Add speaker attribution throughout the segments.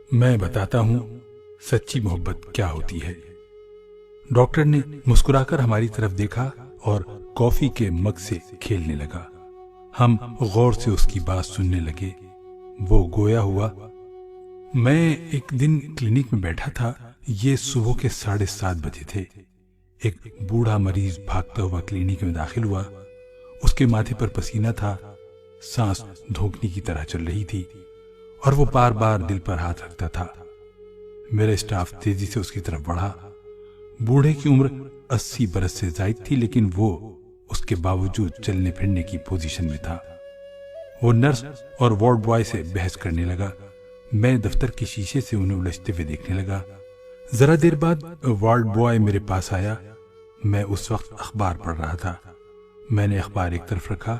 Speaker 1: میں بتاتا ہوں سچی محبت کیا ہوتی ہے۔ ڈاکٹر نے مسکرا کر ہماری طرف دیکھا اور کافی کے مگ سے کھیلنے لگا۔ ہم غور سے اس کی بات سننے لگے۔ وہ گویا ہوا، میں ایک دن کلینک میں بیٹھا تھا، یہ صبح کے 7:30 بجے تھے۔ ایک بوڑھا مریض بھاگتا ہوا کلینک میں داخل ہوا۔ اس کے ماتھے پر پسینہ تھا، سانس دھونکنے کی طرح چل رہی تھی اور وہ بار بار دل پر ہاتھ رکھتا تھا۔ میرا اسٹاف تیزی سے اس کی طرف بڑھا۔ بوڑھے کی عمر 80 برس سے زائد تھی، لیکن وہ اس کے باوجود چلنے پھرنے کی پوزیشن میں تھا۔ وہ نرس اور وارڈ بوائے سے بحث کرنے لگا۔ میں دفتر کے شیشے سے انہیں الجھتے ہوئے دیکھنے لگا۔ ذرا دیر بعد وارڈ بوائے میرے پاس آیا۔ میں اس وقت اخبار پڑھ رہا تھا۔ میں نے اخبار ایک طرف رکھا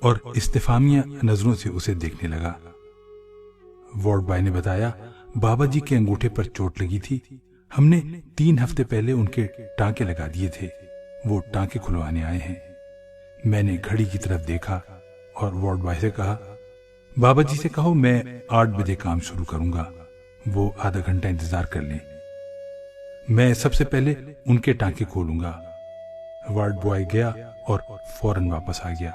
Speaker 1: اور استفہامیہ نظروں سے اسے دیکھنے لگا۔ وارڈ بوائے نے بتایا، بابا جی کے انگوٹھے پر چوٹ لگی تھی، ہم نے 3 ہفتے پہلے ان کے ٹانکے لگا دیے تھے، وہ ٹانکے کھلوانے آئے ہیں۔ میں نے گھڑی کی طرف دیکھا اور وارڈ بوائے سے کہا، بابا جی سے کہو میں 8 بجے کام شروع کروں گا، وہ آدھا گھنٹہ انتظار کر لیں، میں سب سے پہلے ان کے ٹانکے کھولوں گا۔ وارڈ بوائے گیا اور فوراً واپس آ گیا۔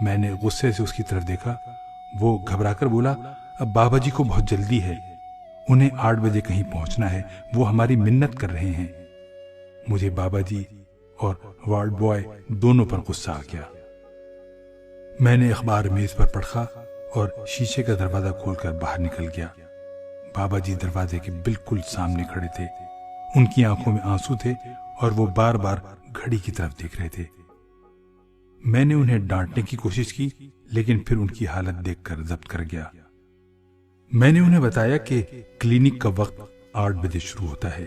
Speaker 1: میں نے غصے سے اس کی طرف دیکھا۔ وہ گھبرا کر بولا، اب بابا جی کو بہت جلدی ہے، انہیں 8 بجے کہیں پہنچنا ہے، وہ ہماری منت کر رہے ہیں۔ مجھے بابا جی اور وارڈ بوائے دونوں پر غصہ آ گیا۔ میں نے اخبار میز پر پڑھا اور شیشے کا دروازہ کھول کر باہر نکل گیا۔ بابا جی دروازے کے بالکل سامنے کھڑے تھے، ان کی آنکھوں میں آنسو تھے اور وہ بار بار گھڑی کی طرف دیکھ رہے تھے۔ میں نے انہیں ڈانٹنے کی کوشش کی، لیکن پھر ان کی حالت دیکھ کر ضبط کر گیا۔ میں نے انہیں بتایا کہ کلینک کا وقت 8 بجے شروع ہوتا ہے،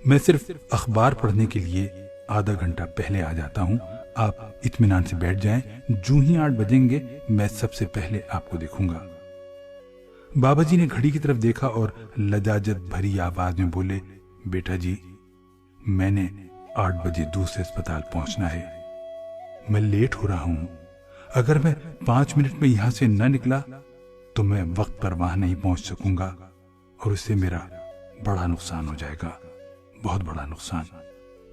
Speaker 1: میں صرف اخبار پڑھنے کے لیے آدھا گھنٹہ پہلے آ جاتا ہوں، آپ اطمینان سے بیٹھ جائیں، جو ہی 8 بجیں گے میں سب سے پہلے آپ کو دیکھوں گا۔ بابا جی نے گھڑی کی طرف دیکھا اور لجاجت بھری آواز میں بولے، بیٹا جی، میں نے 8 بجے دوسرے اسپتال پہنچنا ہے، میں لیٹ ہو رہا ہوں، اگر میں 5 منٹ میں یہاں سے نہ نکلا تو میں وقت پر وہاں نہیں پہنچ سکوں گا اور اس سے میرا بڑا نقصان ہو جائے گا، بہت بڑا نقصان،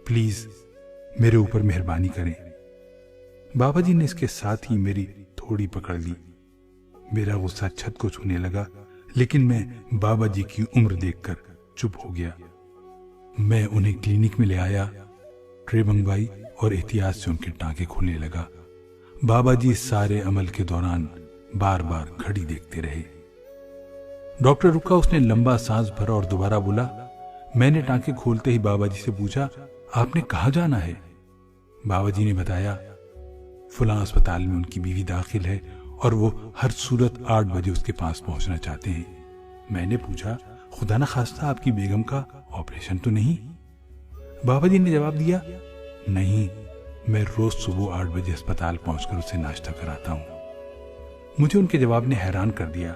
Speaker 1: پلیز میرے اوپر مہربانی کریں۔ بابا جی نے اس کے ساتھ ہی میری تھوڑی پکڑ لی۔ میرا غصہ چھت کو چھونے لگا، لیکن میں بابا جی کی عمر دیکھ کر چپ ہو گیا۔ میں انہیں کلینک میں لے آیا، ٹرے منگوائی اور احتیاط سے ان کے ٹانکے کھولنے لگا۔ بابا جی سارے عمل کے دوران بار بار گھڑی دیکھتے رہے۔ ڈاکٹر رکا، اس نے لمبا سانس بھرا اور دوبارہ بولا۔ میں نے ٹانکے کھولتے ہی بابا جی سے پوچھا، آپ نے کہاں جانا ہے؟ بابا جی نے بتایا، فلاں اسپتال میں ان کی بیوی داخل ہے اور وہ ہر صورت 8 بجے اس کے پاس پہنچنا چاہتے ہیں۔ میں نے پوچھا، خدا نہ خواستہ آپ کی بیگم کا آپریشن تو نہیں؟ بابا جی نے جواب دیا، نہیں، میں روز صبح 8 بجے اسپتال پہنچ کر اسے ناشتہ کراتا ہوں۔ مجھے ان کے جواب نے حیران کر دیا۔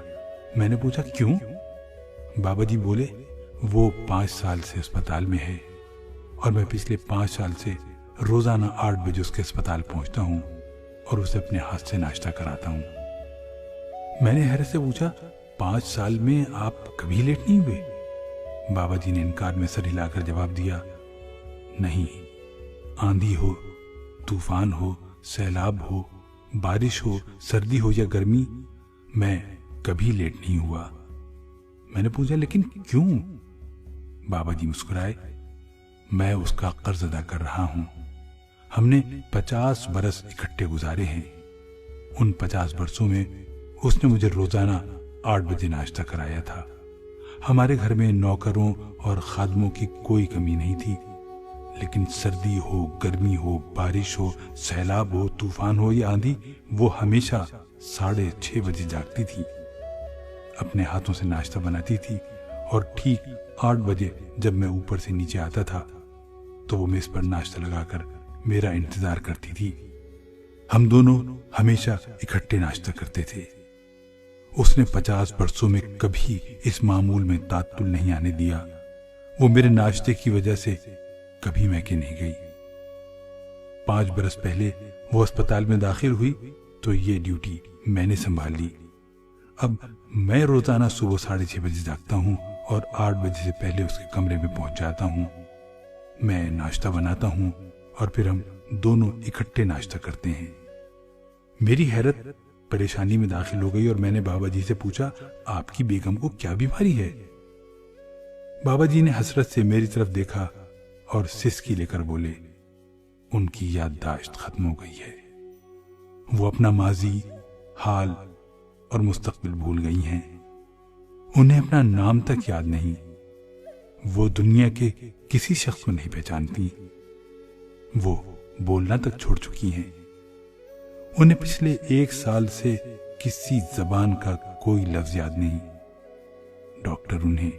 Speaker 1: میں نے پوچھا، کیوں؟ بابا جی بولے، وہ 5 سال سے اسپتال میں ہے اور میں پچھلے 5 سال سے روزانہ 8 بجے اس کے اسپتال پہنچتا ہوں اور اسے اپنے ہاتھ سے ناشتہ کراتا ہوں۔ میں نے حیرت سے پوچھا، 5 سال میں آپ کبھی لیٹ نہیں ہوئے؟ بابا جی نے انکار میں سر ہلا کر جواب دیا، نہیں، آندھی ہو، طوفان ہو، سیلاب ہو، بارش ہو، سردی ہو یا گرمی، میں کبھی لیٹ نہیں ہوا۔ میں نے پوچھا، لیکن کیوں؟ بابا جی مسکرائے، میں اس کا قرض ادا کر رہا ہوں۔ ہم نے 50 برس اکٹھے گزارے ہیں، ان 50 برسوں میں اس نے مجھے روزانہ 8 بجے ناشتہ کرایا تھا۔ ہمارے گھر میں نوکروں اور خادموں کی کوئی کمی نہیں تھی، لیکن سردی ہو، گرمی ہو، بارش ہو، سیلاب ہو، طوفان ہو یا آندھی، وہ ہمیشہ 6:30 بجے جاگتی تھی، اپنے ہاتھوں سے ناشتہ بناتی تھی اور ٹھیک 8 بجے جب میں اوپر سے نیچے آتا تھا تو وہ میز پر ناشتہ لگا کر میرا انتظار کرتی تھی۔ ہم دونوں ہمیشہ اکٹھے ناشتہ کرتے تھے۔ اس نے 50 برسوں میں کبھی اس معمول میں تعطل نہیں آنے دیا۔ وہ میرے ناشتے کی وجہ سے کبھی میکے نہیں گئی۔ 5 برس پہلے وہ اسپتال میں داخل ہوئی تو یہ ڈیوٹی میں نے سنبھال لی۔ اب میں روزانہ صبح 6:30 بجے جاگتا ہوں اور 8 بجے سے پہلے اس کے کمرے میں پہنچ جاتا ہوں. میں ناشتہ بناتا ہوں اور پھر ہم دونوں اکٹھے ناشتہ کرتے ہیں. میری حیرت پریشانی میں داخل ہو گئی اور میں نے بابا جی سے پوچھا, آپ کی بیگم کو کیا بیماری ہے؟ بابا جی نے حسرت سے میری طرف دیکھا اور سسکی لے کر بولے, ان کی یادداشت ختم ہو گئی ہے. وہ اپنا ماضی, حال اور مستقبل بھول گئی ہیں. انہیں اپنا نام تک یاد نہیں. وہ دنیا کے کسی شخص کو نہیں پہچانتی. وہ بولنا تک چھوڑ چکی ہیں. انہیں پچھلے 1 سال سے کسی زبان کا کوئی لفظ یاد نہیں. ڈاکٹر انہیں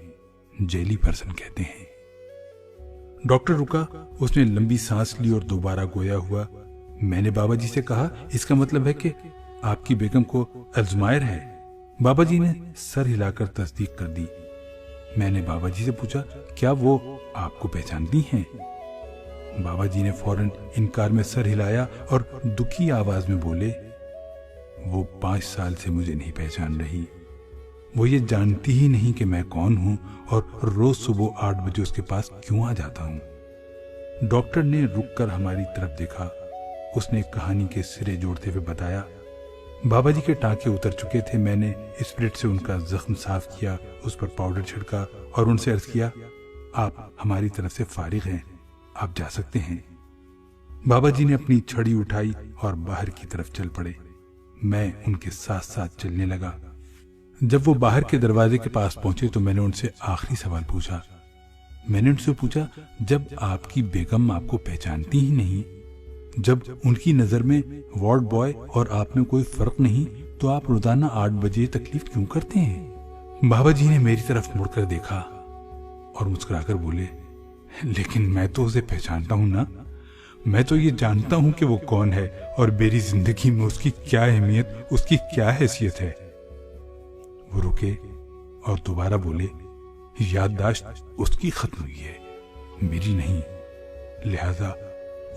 Speaker 1: جیلی پرسن کہتے ہیں. ڈاکٹر رکا, اس نے لمبی سانس لی اور دوبارہ گویا ہوا. میں نے بابا جی سے کہا, اس کا مطلب ہے کہ آپ کی بیگم کو الزائمر ہے؟ بابا جی نے سر ہلا کر تصدیق کر دی. میں نے بابا جی سے پوچھا, کیا وہ آپ کو پہچانتی ہیں؟ بابا جی نے فوراً انکار میں سر ہلایا اور دکھی آواز میں بولے, وہ 5 سال سے مجھے نہیں پہچان رہی. وہ یہ جانتی ہی نہیں کہ میں کون ہوں اور روز صبح 8 بجے اس کے پاس کیوں آ جاتا ہوں. ڈاکٹر نے رک کر ہماری طرف دیکھا. اس نے کہانی کے سرے جوڑتے ہوئے بتایا, بابا جی کے ٹانکے اتر چکے تھے. میں نے اسپرٹ سے ان کا زخم صاف کیا, اس پر پاؤڈر چھڑکا اور ان سے عرض کیا, آپ ہماری طرف سے فارغ ہیں, آپ جا سکتے ہیں. بابا جی نے اپنی چھڑی اٹھائی اور باہر کی طرف چل پڑے. میں ان کے ساتھ ساتھ چلنے لگا. جب وہ باہر کے دروازے کے پاس پہنچے تو میں نے ان سے آخری سوال پوچھا. میں نے ان سے پوچھا, جب آپ کی بیگم آپ کو پہچانتی ہی نہیں, جب ان کی نظر میں وارڈ بوائے اور آپ میں کوئی فرق نہیں, تو آپ روزانہ 8 بجے تکلیف کیوں کرتے ہیں؟ بابا جی نے میری طرف مڑ کر دیکھا اور مسکرا کر بولے, لیکن میں تو اسے پہچانتا ہوں نا. میں تو یہ جانتا ہوں کہ وہ کون ہے اور میری زندگی میں اس کی کیا اہمیت, اس کی کیا حیثیت ہے. وہ رکے اور دوبارہ بولے, یادداشت اس کی ختم ہوئی ہے, میری نہیں. لہذا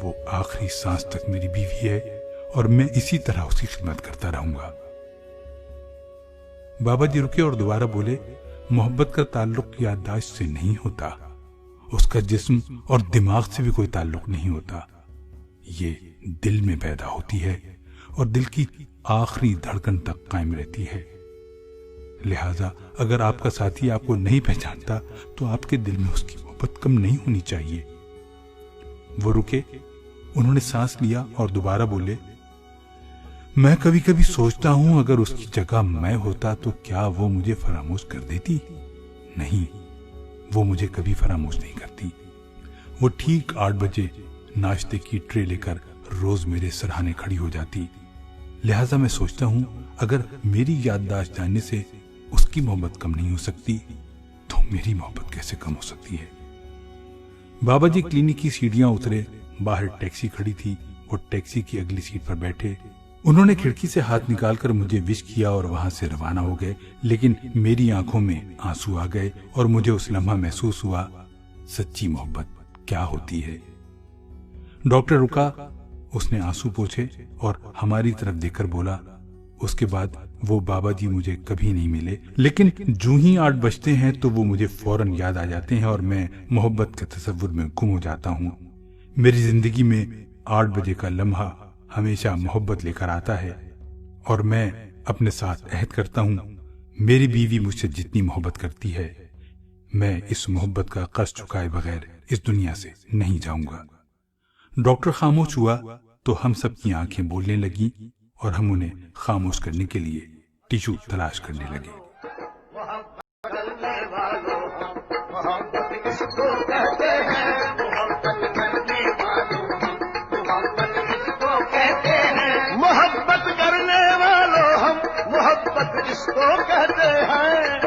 Speaker 1: وہ آخری سانس تک میری بیوی ہے اور میں اسی طرح اس کی خدمت کرتا رہوں گا. بابا جی رکے اور دوبارہ بولے, محبت کا تعلق یادداشت سے نہیں ہوتا, اس کا جسم اور دماغ سے بھی کوئی تعلق نہیں ہوتا. یہ دل میں پیدا ہوتی ہے اور دل کی آخری دھڑکن تک قائم رہتی ہے. لہذا اگر آپ کا ساتھی آپ کو نہیں پہچانتا تو آپ کے دل میں اس کی محبت کم نہیں ہونی چاہیے. وہ رکے, انہوں نے سانس لیا اور دوبارہ بولے, میں کبھی کبھی سوچتا ہوں اگر اس کی جگہ میں ہوتا تو کیا وہ مجھے فراموش کر دیتی؟ نہیں, وہ مجھے کبھی فراموش نہیں کرتی. وہ ٹھیک 8 بجے ناشتے کی ٹرے لے کر روز میرے سرہانے کھڑی ہو جاتی. لہذا میں سوچتا ہوں اگر میری یادداشت جاننے سے اس کی محبت کم نہیں ہو سکتی تو میری محبت کیسے کم ہو سکتی ہے. بابا جی کلینک کی سیڑھیاں اترے. باہر ٹیکسی کھڑی تھی. وہ ٹیکسی کی اگلی سیٹ پر بیٹھے. انہوں نے کھڑکی سے ہاتھ نکال کر مجھے وش کیا اور وہاں سے روانہ ہو گئے. لیکن میری آنکھوں میں آنسو آ گئے اور مجھے اس لمحہ محسوس ہوا سچی محبت کیا ہوتی ہے. ڈاکٹر رکا, اس نے آنسو پوچھے اور ہماری طرف دیکھ کر بولا, اس کے بعد وہ بابا جی مجھے کبھی نہیں ملے, لیکن جو ہی 8 بجتے ہیں تو وہ مجھے فوراً یاد آ جاتے ہیں اور میں محبت کے تصور میں گم ہو جاتا ہوں. میری زندگی میں 8 بجے کا لمحہ ہمیشہ محبت لے کر آتا ہے اور میں اپنے ساتھ عہد کرتا ہوں میری بیوی مجھ سے جتنی محبت کرتی ہے میں اس محبت کا قرض چکائے بغیر اس دنیا سے نہیں جاؤں گا. ڈاکٹر خاموش ہوا تو ہم سب کی آنکھیں بولنے لگی اور ہم انہیں خاموش کرنے کے لیے ٹیشو تلاش کرنے لگے.
Speaker 2: محبت کرنے والوں ہم, محبت جس کو کہتے ہیں.